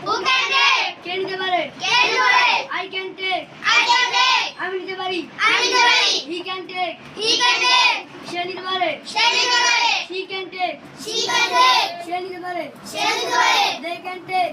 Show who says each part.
Speaker 1: Who can take?
Speaker 2: কে নিতে পারে?
Speaker 1: কে নিতে পারে?
Speaker 2: I can take,
Speaker 1: I can take.
Speaker 2: আমি নিতে পারি।
Speaker 1: আমি নিতে পারি।
Speaker 2: He can take,
Speaker 1: He can take.
Speaker 2: সে নিতে পারে।
Speaker 1: সে নিতে পারে।
Speaker 2: She can take,
Speaker 1: She can take.
Speaker 2: সে নিতে পারে।
Speaker 1: সে নিতে পারে।
Speaker 2: They can take,